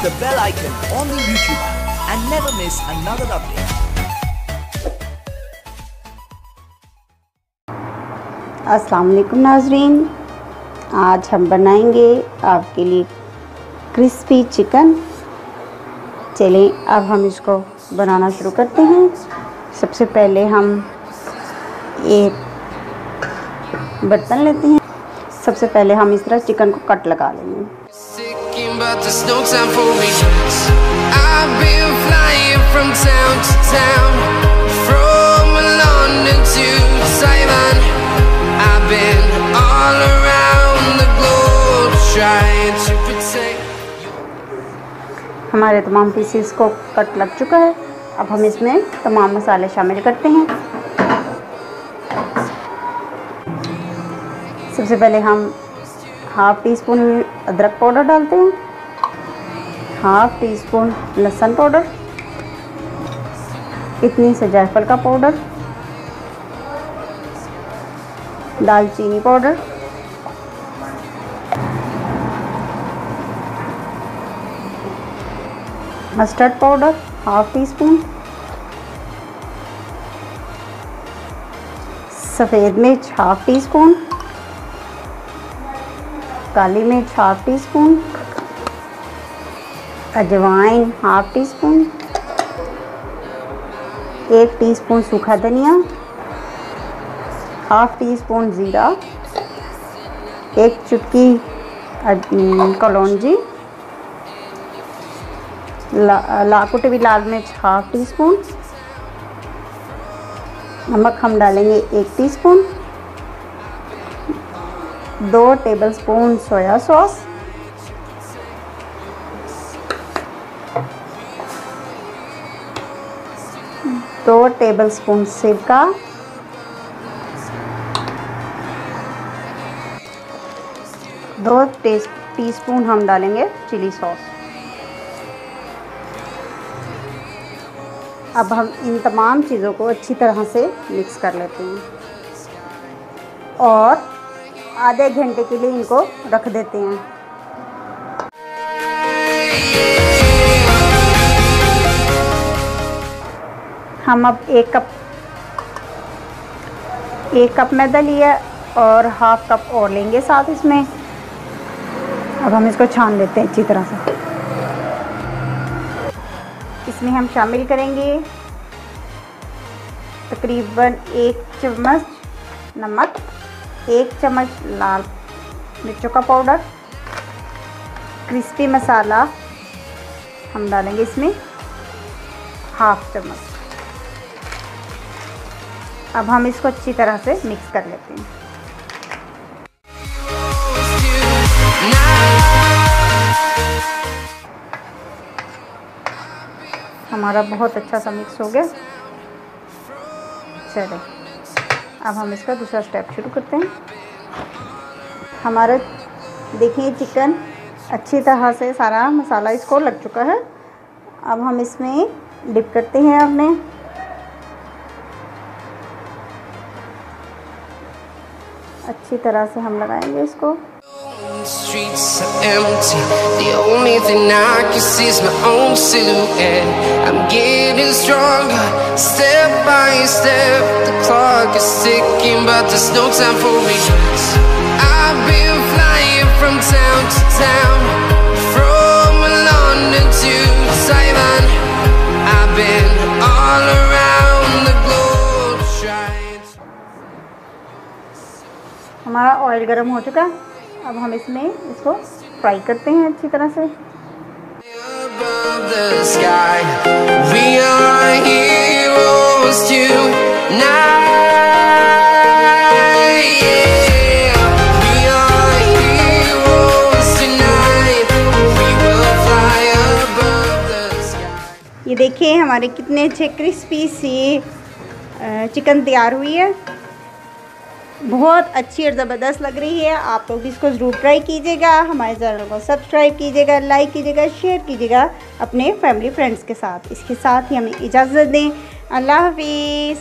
the bell icon on the YouTube app and never miss another update. अस्सलाम वालेकुम नाज़रीन, आज हम बनाएंगे आपके लिए क्रिस्पी चिकन। चलें अब हम इसको बनाना शुरू करते हैं। सबसे पहले हम एक बर्तन लेते हैं। सबसे पहले हम इस तरह चिकन को कट लगा लेंगे। हमारे तमाम पीसेस को कट लग चुका है। अब हम इसमें तमाम मसाले शामिल करते हैं। सबसे पहले हम हाफ़ टी स्पून अदरक पाउडर डालते हैं, हाफ़ टी स्पून लहसुन पाउडर, इतनी से जायफल का पाउडर, दालचीनी powder, mustard powder half tea spoon, सफ़ेद मिर्च हाफ़ टी स्पून, काली मिर्च हाफ़ टी स्पून, अजवाइन हाफ़ टी स्पून, 1 टीस्पून सूखा धनिया, हाफ़ टी स्पून ज़ीरा, 1 चुटकी कलौंजी, कुटी हुई लाल मिर्च हाफ़ टी स्पून, नमक हम डालेंगे 1 टीस्पून, 2 टेबलस्पून सोया सॉस, दो टेबलस्पून सिरका, 2 टीस्पून हम डालेंगे चिली सॉस। अब हम इन तमाम चीज़ों को अच्छी तरह से मिक्स कर लेते हैं और आधे घंटे के लिए इनको रख देते हैं। हम अब एक कप मैदा लिया और हाफ़ कप और लेंगे साथ इसमें। अब हम इसको छान लेते हैं अच्छी तरह से। इसमें हम शामिल करेंगे तकरीबन 1 चम्मच नमक, 1 चम्मच लाल मिर्चों का पाउडर, क्रिस्पी मसाला हम डालेंगे इसमें हाफ़ चम्मच। अब हम इसको अच्छी तरह से मिक्स कर लेते हैं। हमारा बहुत अच्छा सा मिक्स हो गया। चलिए अब हम इसका दूसरा स्टेप शुरू करते हैं। हमारा देखिए चिकन अच्छी तरह से सारा मसाला इसको लग चुका है। अब हम इसमें डिप करते हैं अपने। अच्छी तरह से हम लगाएंगे इसको। Streets are empty. The only thing I can see is my own silhouette. I'm getting stronger, step by step. The clock is ticking, but there's no time for me. I've been flying from town to town, from London to Taiwan. I've been all around the globe trying to... हमारा oil गर्म हो चुका। अब हम इसमें इसको fry करते हैं अच्छी तरह से। ये देखिए हमारे कितने अच्छे क्रिस्पी सी चिकन तैयार हुई है। बहुत अच्छी और ज़बरदस्त लग रही है। आप लोग इसको ज़रूर ट्राई कीजिएगा। हमारे चैनल को सब्सक्राइब कीजिएगा, लाइक कीजिएगा, शेयर कीजिएगा अपने फैमिली फ्रेंड्स के साथ। इसके साथ ही हमें इजाज़त दें। अल्लाह हाफिज़।